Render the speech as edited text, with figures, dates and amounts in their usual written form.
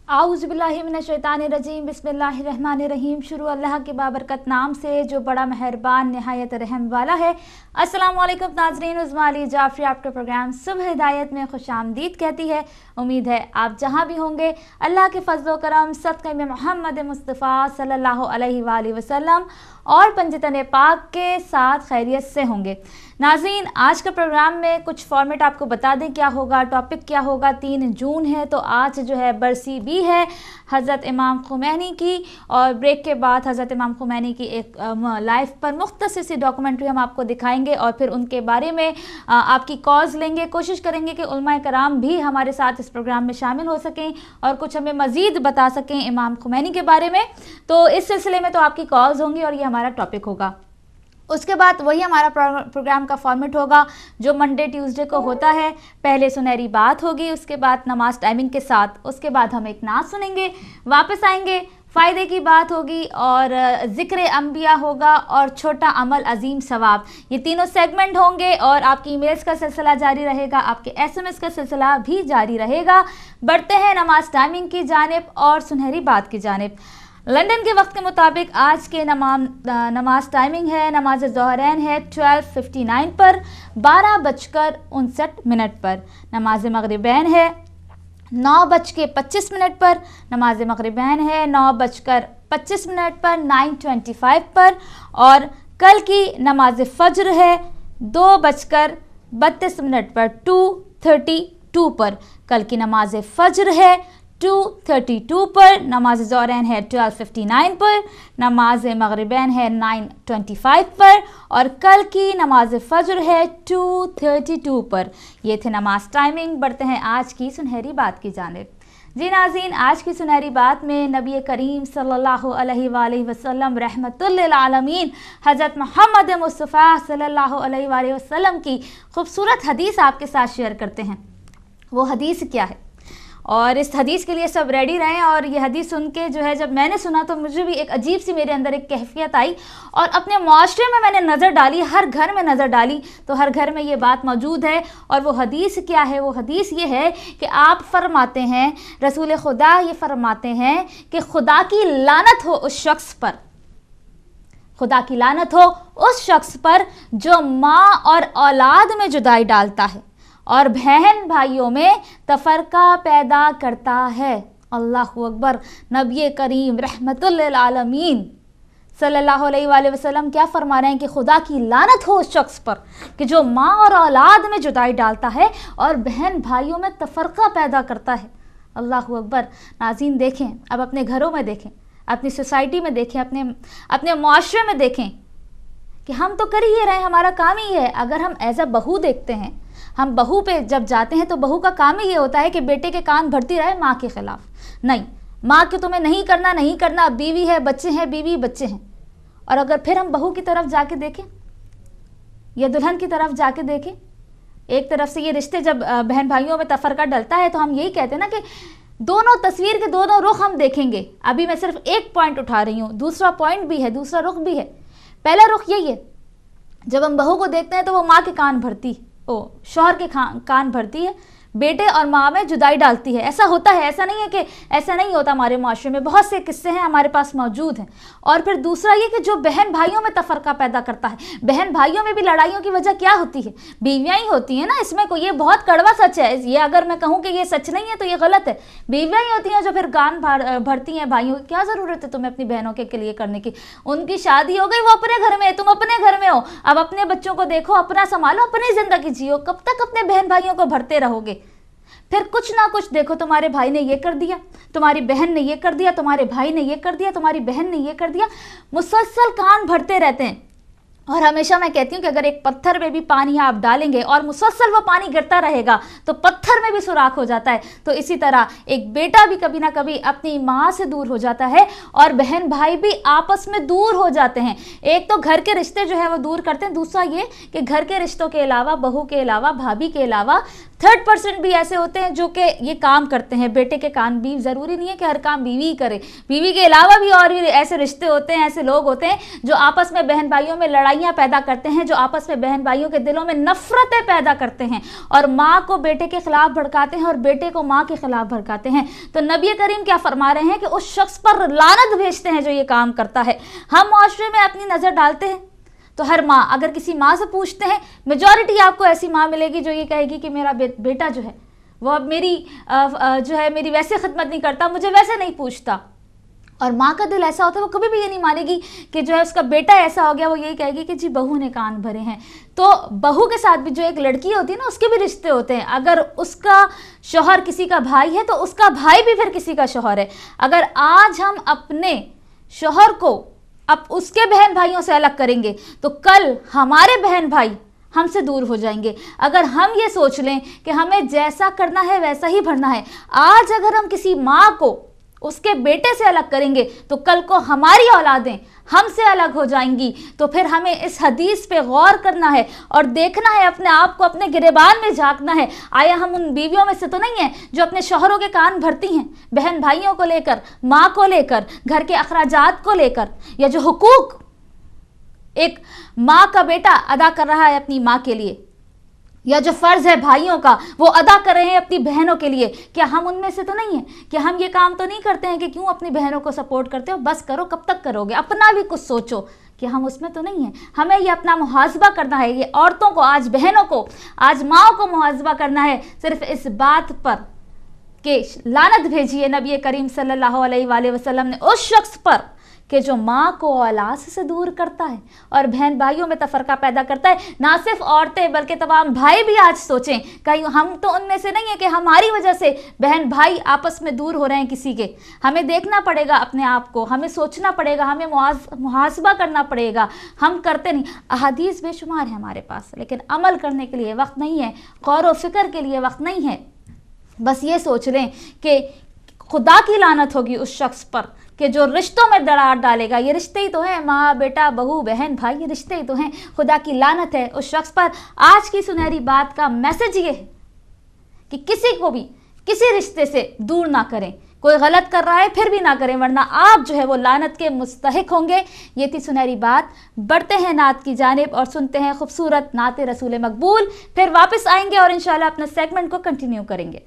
आऊज़ुबिल्लाहि मिनश्शैतानिर्रजीम बिस्मिल्लाहिर्रहमानिर्रहीम। शुरू अल्लाह के बाबरकत नाम से जो बड़ा मेहरबान निहायत रहम वाला है। अस्सलाम वालेकुम नाज़रीन, उज़्मा अली जाफ़री आपका प्रोग्राम सुबह हिदायत में खुशामदीद कहती है। उम्मीद है आप जहाँ भी होंगे अल्लाह के फज़्ल करम सदक़े में मोहम्मद मुस्तफ़ा सल्लल्लाहु अलैहि वसल्लम और पंजतन पाक के साथ खैरियत से होंगे। नाज़रीन, आज का प्रोग्राम में कुछ फॉर्मेट आपको बता दें क्या होगा, टॉपिक क्या होगा। 3 जून है तो आज जो है बरसी भी है हज़रत इमाम खुमैनी की, और ब्रेक के बाद हज़रत इमाम खुमैनी की एक लाइफ पर मुख्तसर सी डॉक्यूमेंट्री हम आपको दिखाएंगे और फिर उनके बारे में आपकी कॉल्स लेंगे। कोशिश करेंगे कि उलमाए कराम भी हमारे साथ इस प्रोग्राम में शामिल हो सकें और कुछ हमें मज़ीद बता सकें इमाम खुमैनी के बारे में। तो इस सिलसिले में तो आपकी कॉल्स होंगी और ये हमारा टॉपिक होगा। उसके बाद वही हमारा प्रोग्राम का फॉर्मेट होगा जो मंडे ट्यूसडे को होता है। पहले सुनहरी बात होगी, उसके बाद नमाज टाइमिंग के साथ, उसके बाद हम एक नात सुनेंगे, वापस आएंगे, फ़ायदे की बात होगी और ज़िक्र अंबिया होगा और छोटा अमल अजीम सवाब। ये तीनों सेगमेंट होंगे और आपकी ईमेल्स का सिलसिला जारी रहेगा, आपके एसएमएस का सिलसिला भी जारी रहेगा। बढ़ते हैं नमाज टाइमिंग की जानिब और सुनहरी बात की जानिब। लंदन के वक्त के मुताबिक आज के नमाज टाइमिंग है, नमाज ज़ोहरैन है 12:59 पर, 12:59 पर। नमाज मगरिबैन है 9:25 पर, नमाज मगरिबैन है 9:25 पर, 9:25 पर। और कल की नमाज फ़ज्र है 2:32 पर, 2:32 पर। कल की नमाज फ़ज्र है 2:32 पर, नमाज ज़ोहरैन है 12:59 पर, नमाज मगरिबैन है 9:25 पर और कल की नमाज फ़ज्र है 2:32 पर। ये थे नमाज टाइमिंग। बढ़ते हैं आज की सुनहरी बात की जानिब। जी नाज़रीन, आज की सुनहरी बात में नबी करीम सल्लल्लाहु अलैहि वसल्लम रहमतुल लिल आलमीन हज़रत मोहम्मद मुस्तफ़ा सल्लल्लाहु अलैहि वसल्लम की खूबसूरत हदीस आपके साथ शेयर करते हैं। वो हदीस क्या है और इस हदीस के लिए सब रेडी रहें। और ये हदीस सुन के जो है जब मैंने सुना तो मुझे भी एक अजीब सी मेरे अंदर एक कैफियत आई और अपने माशरे में मैंने नज़र डाली, हर घर में नज़र डाली तो हर घर में ये बात मौजूद है। और वो हदीस क्या है? वो हदीस ये है कि आप फरमाते हैं, रसूल खुदा ये फरमाते हैं कि खुदा की लानत हो उस शख्स पर, खुदा की लानत हो उस शख्स पर जो माँ और औलाद में जुदाई डालता है और बहन भाइयों में तफरका पैदा करता है। अल्लाहु अकबर। नबी करीम रहमतुल लिल आलमीन सल्लल्लाहु अलैहि वसल्लम क्या फरमा रहे हैं कि खुदा की लानत हो उस शख्स पर कि जो माँ और औलाद में जुदाई डालता है और बहन भाइयों में तफरका पैदा करता है। अल्लाहु अकबर। नाज़रीन देखें, अब अपने घरों में देखें, अपनी सोसाइटी में देखें, अपने माशरे में देखें कि हम तो कर ही रहे हैं, हमारा काम ही है। अगर हम एज अ बहू देखते हैं, हम बहू पे जब जाते हैं तो बहू का काम ही ये होता है कि बेटे के कान भरती रहे माँ के खिलाफ। नहीं, माँ के तुम्हें नहीं करना, बीवी है, बच्चे हैं, बीवी बच्चे हैं। और अगर फिर हम बहू की तरफ जाके देखें या दुल्हन की तरफ जाके देखें, एक तरफ से ये रिश्ते जब बहन भाइयों में तफरका डलता है तो हम यही कहते हैं ना कि दोनों तस्वीर के दोनों रुख हम देखेंगे। अभी मैं सिर्फ एक पॉइंट उठा रही हूँ, दूसरा पॉइंट भी है, दूसरा रुख भी है। पहला रुख यही है, जब हम बहू को देखते हैं तो वो माँ के कान भरती, शौहर के कान भरती है, बेटे और माँ में जुदाई डालती है। ऐसा होता है, ऐसा नहीं है कि ऐसा नहीं होता। हमारे माशरे में बहुत से किस्से हैं, हमारे पास मौजूद हैं। और फिर दूसरा ये कि जो बहन भाइयों में तफरका पैदा करता है, बहन भाइयों में भी लड़ाइयों की वजह क्या होती है? बीवियाँ ही होती हैं ना। इसमें कोई, ये बहुत कड़वा सच है, ये अगर मैं कहूँ कि ये सच नहीं है तो ये गलत है। बीवियाँ ही होती हैं जो फिर कान भरती हैं भाइयों की। क्या ज़रूरत है तुम्हें अपनी बहनों के लिए करने की? उनकी शादी हो गई, वो अपने घर में है, तुम अपने घर में हो। अब अपने बच्चों को देखो, अपना संभालो, अपनी ज़िंदगी जियो। कब तक अपने बहन भाइयों को भरते रहोगे? फिर कुछ ना कुछ देखो, तुम्हारे भाई ने ये कर दिया, तुम्हारी बहन ने ये कर दिया, तुम्हारे भाई ने ये कर दिया, तुम्हारी बहन ने ये कर दिया। मुसलसल कान भरते रहते हैं। और हमेशा मैं कहती हूँ कि अगर एक पत्थर में भी पानी आप डालेंगे और मुसलसल वो पानी गिरता रहेगा तो पत्थर में भी सुराख हो जाता है। तो इसी तरह एक बेटा भी कभी ना कभी अपनी माँ से दूर हो जाता है और बहन भाई भी आपस में दूर हो जाते हैं। एक तो घर के रिश्ते जो है वो दूर करते हैं, दूसरा ये कि घर के रिश्तों के अलावा, बहू के अलावा, भाभी के अलावा 3% بھی ایسے ہوتے ہیں جو کہ یہ کام کرتے ہیں بیٹے کے کام بھی. ضروری نہیں ہے کہ ہر کام بیوی کرے, بیوی کے علاوہ بھی اور بھی ایسے رشتے ہوتے ہیں, ایسے لوگ ہوتے ہیں جو آپس میں بہن بھائیوں میں لڑائیاں پیدا کرتے ہیں, جو آپس میں بہن بھائیوں کے دلوں میں نفرتیں پیدا کرتے ہیں اور ماں کو بیٹے کے خلاف بھڑکاتے ہیں اور بیٹے کو ماں کے خلاف بھڑکاتے ہیں. تو نبی کریم کیا فرما رہے ہیں کہ اس شخص پر لعنت بھیجتے ہیں جو یہ کام کرتا ہے. ہم معاشرے میں اپنی نظر ڈالتے ہیں تو ہر ماں, اگر کسی ماں سے پوچھتے ہیں, میجورٹی آپ کو ایسی ماں ملے گی جو یہ کہے گی کہ میرا بیٹا جو ہے وہ اب میری ویسے خدمت نہیں کرتا, مجھے ویسے نہیں پوچھتا. اور ماں کا دل ایسا ہوتا ہے وہ کبھی بھی یہ نہیں مانے گی کہ جو ہے اس کا بیٹا ایسا ہو گیا, وہ یہی کہے گی کہ جی بہو نے کان بھرے ہیں. تو بہو کے ساتھ بھی جو ایک لڑکی ہوتی ہے نا, اس کے بھی رشتے ہوتے ہیں. اگر اس کا شوہر کسی کا بھائی ہے تو اس کا بھائی بھی پھر کسی کا شوہر ہے. اگر آج ہم اپنے شوہر کو اب اس کے بہن بھائیوں سے الگ کریں گے تو کل ہمارے بہن بھائی ہم سے دور ہو جائیں گے. اگر ہم یہ سوچ لیں کہ ہمیں جیسا کرنا ہے ویسا ہی بھرنا ہے, آج اگر ہم کسی ماں کو اس کے بیٹے سے الگ کریں گے تو کل کو ہماری اولادیں ہم سے الگ ہو جائیں گی. تو پھر ہمیں اس حدیث پہ غور کرنا ہے اور دیکھنا ہے, اپنے آپ کو اپنے گریبان میں جھانکنا ہے. آیا ہم ان بیویوں میں سے تو نہیں ہیں جو اپنے شوہروں کے کان بھرتی ہیں بہن بھائیوں کو لے کر, ماں کو لے کر, گھر کے اخراجات کو لے کر, یا جو حقوق ایک ماں کا بیٹا ادا کر رہا ہے اپنی ماں کے لیے, یا جو فرض ہے بھائیوں کا وہ ادا کر رہے ہیں اپنی بہنوں کے لیے. کیا ہم ان میں سے تو نہیں ہیں؟ کہ ہم یہ کام تو نہیں کرتے ہیں کہ کیوں اپنی بہنوں کو سپورٹ کرتے ہو, بس کرو, کب تک کرو گے, اپنا بھی کچھ سوچو. کہ ہم اس میں تو نہیں ہیں. ہمیں یہ اپنا محاسبہ کرنا ہے, یہ عورتوں کو, آج بہنوں کو, آج ماؤں کو محاسبہ کرنا ہے صرف اس بات پر کہ لعنت بھیجی ہے نبی کریم صلی اللہ علیہ وآلہ وسلم نے اس شخص پر کہ جو ماں کو اولاد سے دور کرتا ہے اور بہن بھائیوں میں تفرقہ پیدا کرتا ہے. نہ صرف عورتیں بلکہ تمام بھائی بھی آج سوچیں, کہیں ہم تو ان میں سے نہیں ہیں کہ ہماری وجہ سے بہن بھائی آپس میں دور ہو رہے ہیں کسی کے. ہمیں دیکھنا پڑے گا اپنے آپ کو, ہمیں سوچنا پڑے گا, ہمیں محاسبہ کرنا پڑے گا. ہم کرتے نہیں. احادیث بے شمار ہیں ہمارے پاس, لیکن عمل کرنے کے لیے وقت نہیں ہے, غور و فکر کے لیے وقت نہیں ہے. بس یہ سوچ لیں کہ خدا کی لعنت ہوگی اس شخص پر کہ جو رشتوں میں دراڑ ڈالے گا. یہ رشتے ہی تو ہیں, ماں بیٹا, بہو بہن بھائی, یہ رشتے ہی تو ہیں. خدا کی لعنت ہے اس شخص پر. آج کی سنہری بات کا میسج یہ ہے کہ کسی کو بھی کسی رشتے سے دور نہ کریں. کوئی غلط کر رہا ہے پھر بھی نہ کریں, ورنہ آپ جو ہے وہ لعنت کے مستحق ہوں گے. یہ تھی سنہری بات. بڑھتے ہیں نعت کی جانب اور سنتے ہیں خوبصورت نعت رسول مقبول, پھر واپس آئیں گے اور انشاءاللہ اپنا سیگمنٹ کو کنٹینیو کریں گے.